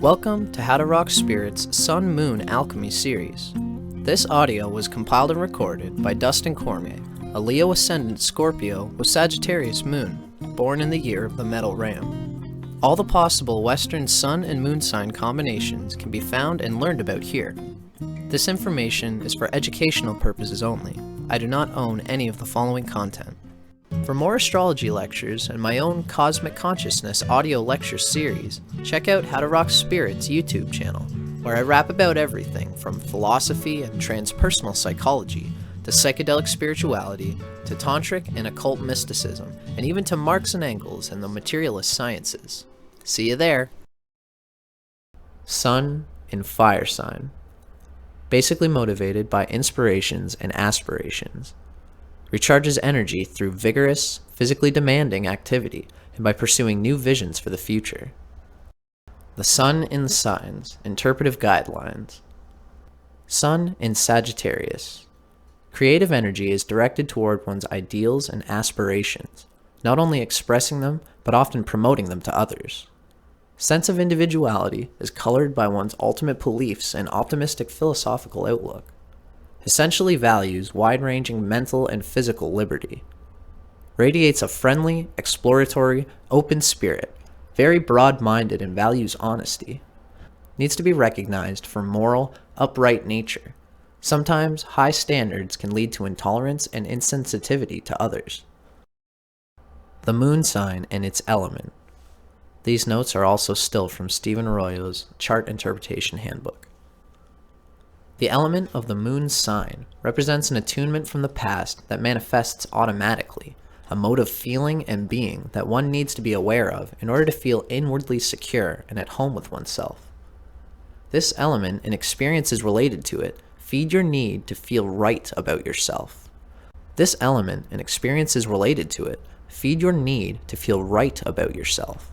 Welcome to How to Rock Spirit's Sun Moon Alchemy series. This audio was compiled and recorded by Dustin Cormier, a Leo Ascendant Scorpio with Sagittarius Moon, born in the year of the Metal Ram. All the possible Western Sun and Moon sign combinations can be found and learned about here. This information is for educational purposes only. I do not own any of the following content. For more astrology lectures and my own Cosmic Consciousness audio lecture series, check out How to Rock Spirit's YouTube channel, where I rap about everything from philosophy and transpersonal psychology, to psychedelic spirituality, to tantric and occult mysticism, and even to Marx and Engels and the materialist sciences. See you there! Sun in Fire Sign. Basically motivated by inspirations and aspirations. Recharges energy through vigorous, physically demanding activity and by pursuing new visions for the future. The Sun in Signs, Interpretive Guidelines. Sun in Sagittarius. Creative energy is directed toward one's ideals and aspirations, not only expressing them, but often promoting them to others. Sense of individuality is colored by one's ultimate beliefs and optimistic philosophical outlook. Essentially values wide-ranging mental and physical liberty. Radiates a friendly, exploratory, open spirit, very broad-minded and values honesty. Needs to be recognized for moral, upright nature. Sometimes high standards can lead to intolerance and insensitivity to others. The Moon Sign and its Element. These notes are also still from Stephen Arroyo's Chart Interpretation Handbook. The element of the moon's sign represents an attunement from the past that manifests automatically, a mode of feeling and being that one needs to be aware of in order to feel inwardly secure and at home with oneself. This element and experiences related to it feed your need to feel right about yourself. This element and experiences related to it feed your need to feel right about yourself.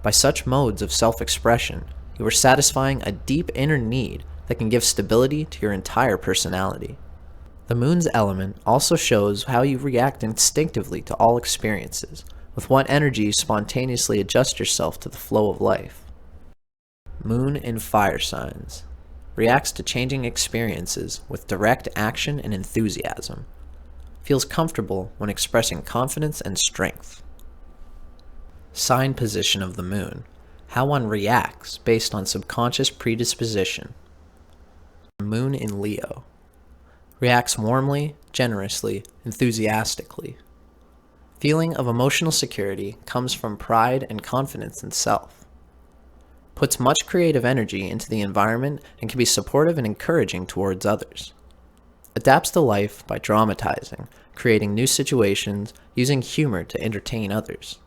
By such modes of self-expression, you are satisfying a deep inner need that can give stability to your entire personality. The moon's element also shows how you react instinctively to all experiences, with what energy you spontaneously adjust yourself to the flow of life. Moon in Fire Signs. Reacts to changing experiences with direct action and enthusiasm. Feels comfortable when expressing confidence and strength. Sign position of the moon. How one reacts based on subconscious predisposition. Moon in Leo. Reacts warmly, generously, enthusiastically. Feeling of emotional security comes from pride and confidence in self. Puts much creative energy into the environment and can be supportive and encouraging towards others. Adapts to life by dramatizing, creating new situations, using humor to entertain others.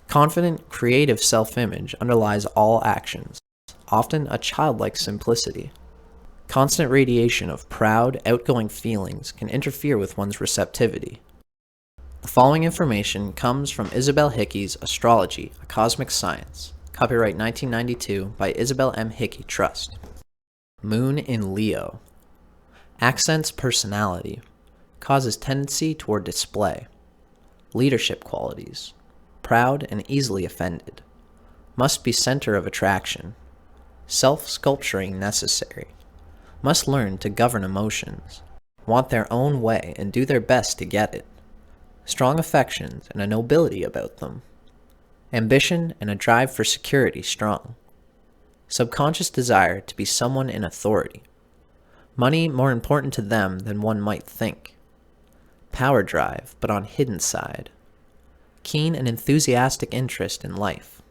Confident, creative self-image underlies all actions, often a childlike simplicity. Constant radiation of proud, outgoing feelings can interfere with one's receptivity. The following information comes from Isabel Hickey's Astrology, a Cosmic Science, copyright 1992 by Isabel M. Hickey Trust. Moon in Leo. Accents personality. Causes tendency toward display. Leadership qualities. Proud and easily offended. Must be center of attraction. Self-sculpturing necessary. Must learn to govern emotions, want their own way and do their best to get it. Strong affections and a nobility about them. Ambition and a drive for security strong. Subconscious desire to be someone in authority. Money more important to them than one might think. Power drive, but on hidden side. Keen and enthusiastic interest in life.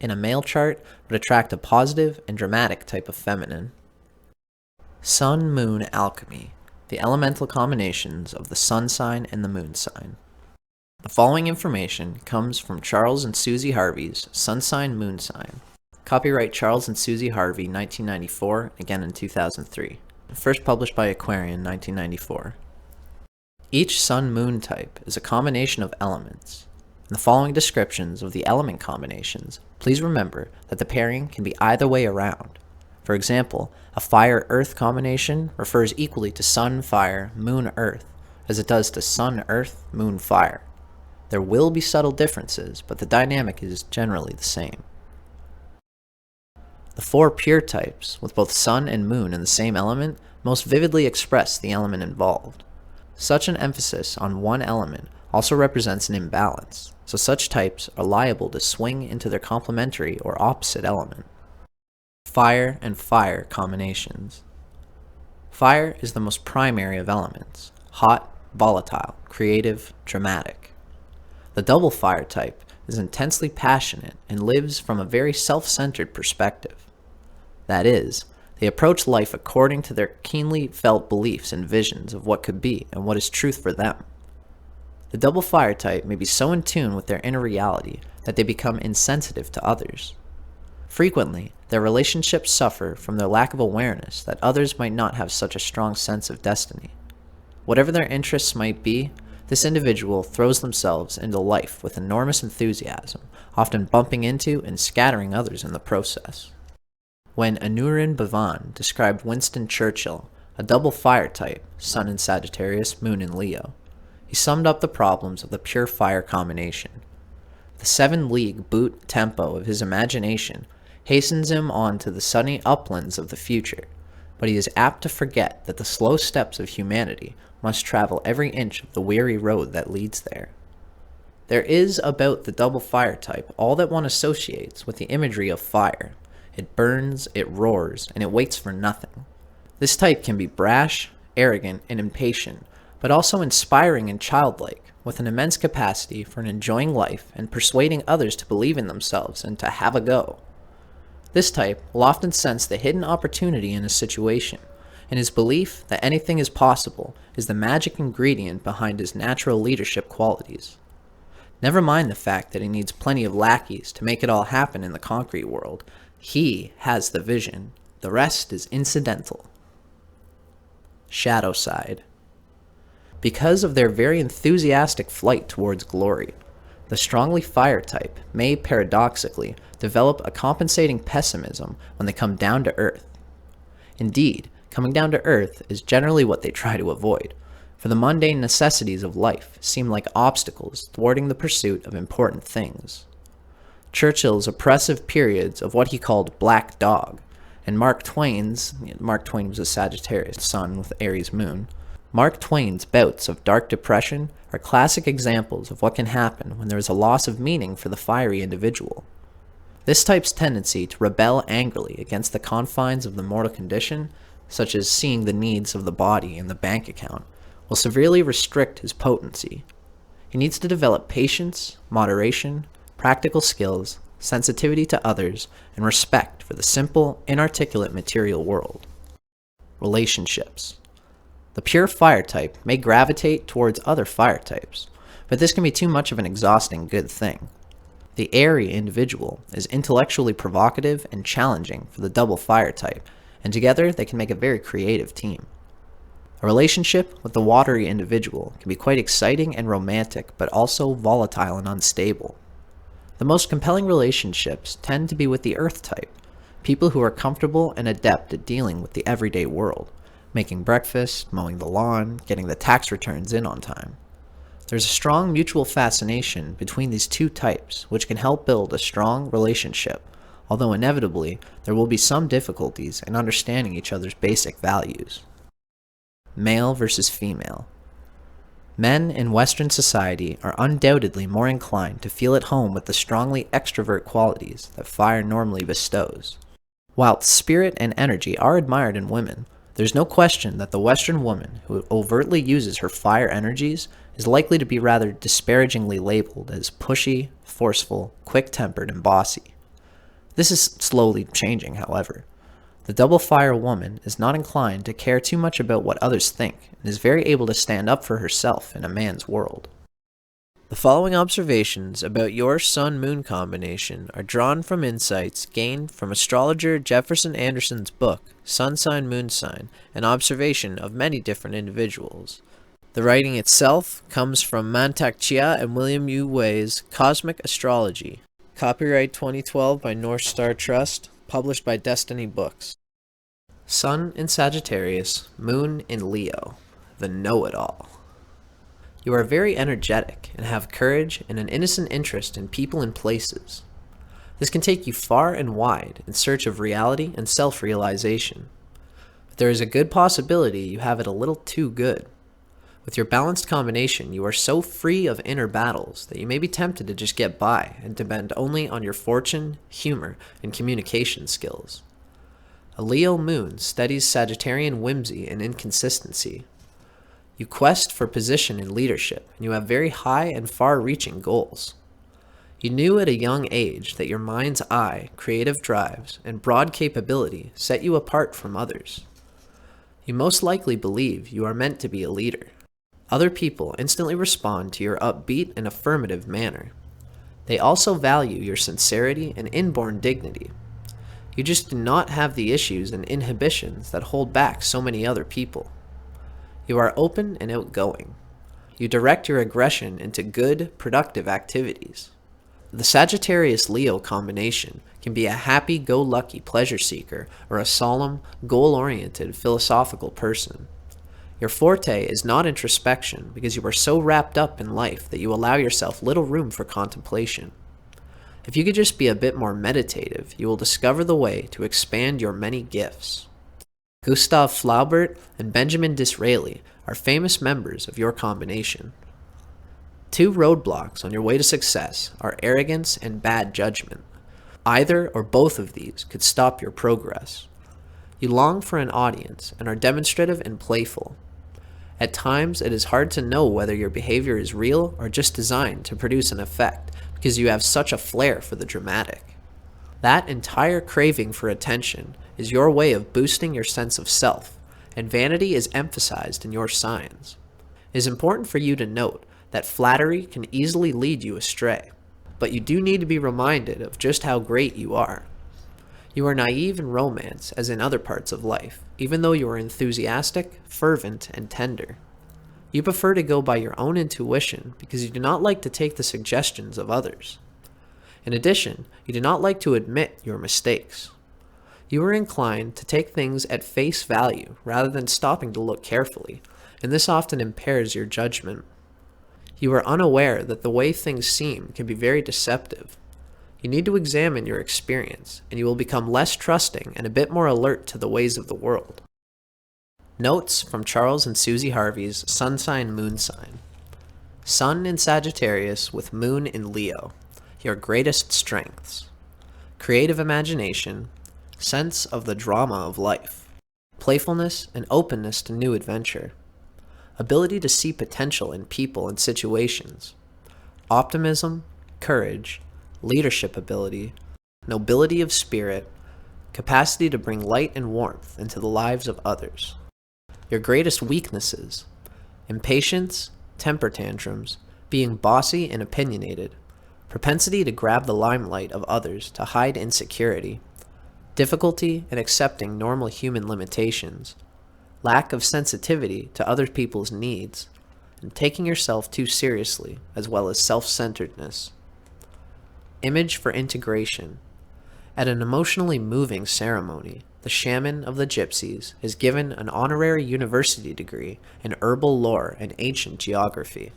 In a male chart, would attract a positive and dramatic type of feminine. Sun-Moon Alchemy, the elemental combinations of the sun sign and the moon sign. The following information comes from Charles and Susie Harvey's Sun Sign Moon Sign, copyright Charles and Susie Harvey 1994, again in 2003, first published by Aquarian 1994. Each sun-moon type is a combination of elements. In the following descriptions of the element combinations, please remember that the pairing can be either way around. For example, a fire-earth combination refers equally to sun-fire, moon-earth, as it does to sun-earth, moon-fire. There will be subtle differences, but the dynamic is generally the same. The four pure types, with both sun and moon in the same element, most vividly express the element involved. Such an emphasis on one element also represents an imbalance, so such types are liable to swing into their complementary or opposite element. Fire and fire combinations. Fire is the most primary of elements, hot, volatile, creative, dramatic. The double fire type is intensely passionate and lives from a very self-centered perspective. That is, they approach life according to their keenly felt beliefs and visions of what could be and what is truth for them. The double fire type may be so in tune with their inner reality that they become insensitive to others. Frequently, their relationships suffer from their lack of awareness that others might not have such a strong sense of destiny. Whatever their interests might be, this individual throws themselves into life with enormous enthusiasm, often bumping into and scattering others in the process. When Aneurin Bevan described Winston Churchill, a double fire type, Sun in Sagittarius, Moon in Leo, he summed up the problems of the pure fire combination. The 7-league boot tempo of his imagination hastens him on to the sunny uplands of the future, but he is apt to forget that the slow steps of humanity must travel every inch of the weary road that leads there. There is about the double fire type all that one associates with the imagery of fire. It burns, it roars, and it waits for nothing. This type can be brash, arrogant, and impatient, but also inspiring and childlike, with an immense capacity for enjoying life and persuading others to believe in themselves and to have a go. This type will often sense the hidden opportunity in a situation, and his belief that anything is possible is the magic ingredient behind his natural leadership qualities. Never mind the fact that he needs plenty of lackeys to make it all happen in the concrete world. He has the vision. The rest is incidental. Shadow side. Because of their very enthusiastic flight towards glory, the strongly fire type may paradoxically develop a compensating pessimism when they come down to earth. Indeed, coming down to earth is generally what they try to avoid, for the mundane necessities of life seem like obstacles thwarting the pursuit of important things. Churchill's oppressive periods of what he called black dog, and Mark Twain was a Sagittarius sun with Aries moon, Mark Twain's bouts of dark depression are classic examples of what can happen when there is a loss of meaning for the fiery individual. This type's tendency to rebel angrily against the confines of the mortal condition, such as seeing the needs of the body in the bank account, will severely restrict his potency. He needs to develop patience, moderation, practical skills, sensitivity to others, and respect for the simple, inarticulate material world. Relationships. The pure fire type may gravitate towards other fire types, but this can be too much of an exhausting good thing. The airy individual is intellectually provocative and challenging for the double fire type, and together they can make a very creative team. A relationship with the watery individual can be quite exciting and romantic, but also volatile and unstable. The most compelling relationships tend to be with the earth type, people who are comfortable and adept at dealing with the everyday world, making breakfast, mowing the lawn, getting the tax returns in on time. There's a strong mutual fascination between these two types, which can help build a strong relationship, although inevitably there will be some difficulties in understanding each other's basic values. Male versus female. Men in Western society are undoubtedly more inclined to feel at home with the strongly extrovert qualities that fire normally bestows. While spirit and energy are admired in women, there's no question that the Western woman who overtly uses her fire energies is likely to be rather disparagingly labeled as pushy, forceful, quick-tempered, and bossy. This is slowly changing, however. The double fire woman is not inclined to care too much about what others think and is very able to stand up for herself in a man's world. The following observations about your Sun-Moon combination are drawn from insights gained from astrologer Jefferson Anderson's book, Sun Sign, Moon Sign, an observation of many different individuals. The writing itself comes from Mantak Chia and William U. Wei's Cosmic Astrology. Copyright 2012 by North Star Trust, published by Destiny Books. Sun in Sagittarius, Moon in Leo, the know-it-all. You are very energetic and have courage and an innocent interest in people and places. This can take you far and wide in search of reality and self-realization. But there is a good possibility you have it a little too good. With your balanced combination, you are so free of inner battles that you may be tempted to just get by and depend only on your fortune, humor, and communication skills. A Leo moon studies Sagittarian whimsy and inconsistency. You quest for position in leadership, and you have very high and far-reaching goals. You knew at a young age that your mind's eye, creative drives, and broad capability set you apart from others. You most likely believe you are meant to be a leader. Other people instantly respond to your upbeat and affirmative manner. They also value your sincerity and inborn dignity. You just do not have the issues and inhibitions that hold back so many other people. You are open and outgoing. You direct your aggression into good, productive activities. The Sagittarius-Leo combination can be a happy-go-lucky pleasure seeker or a solemn, goal-oriented, philosophical person. Your forte is not introspection because you are so wrapped up in life that you allow yourself little room for contemplation. If you could just be a bit more meditative, you will discover the way to expand your many gifts. Gustav Flaubert and Benjamin Disraeli are famous members of your combination. Two roadblocks on your way to success are arrogance and bad judgment. Either or both of these could stop your progress. You long for an audience and are demonstrative and playful. At times, it is hard to know whether your behavior is real or just designed to produce an effect because you have such a flair for the dramatic. That entire craving for attention is your way of boosting your sense of self, and vanity is emphasized in your signs. It is important for you to note that flattery can easily lead you astray, but you do need to be reminded of just how great you are. You are naive in romance as in other parts of life, even though you are enthusiastic, fervent, and tender. You prefer to go by your own intuition because you do not like to take the suggestions of others. In addition, you do not like to admit your mistakes. You are inclined to take things at face value rather than stopping to look carefully, and this often impairs your judgment. You are unaware that the way things seem can be very deceptive. You need to examine your experience, and you will become less trusting and a bit more alert to the ways of the world. Notes from Charles and Susie Harvey's Sun Sign Moon Sign. Sun in Sagittarius with Moon in Leo. Your greatest strengths. Creative imagination, sense of the drama of life, playfulness and openness to new adventure, ability to see potential in people and situations, optimism, courage, leadership ability, nobility of spirit, capacity to bring light and warmth into the lives of others. Your greatest weaknesses: impatience, temper tantrums, being bossy and opinionated, propensity to grab the limelight of others to hide insecurity, difficulty in accepting normal human limitations, lack of sensitivity to other people's needs, and taking yourself too seriously, as well as self-centeredness. Image for integration. At an emotionally moving ceremony, the shaman of the gypsies is given an honorary university degree in herbal lore and ancient geography.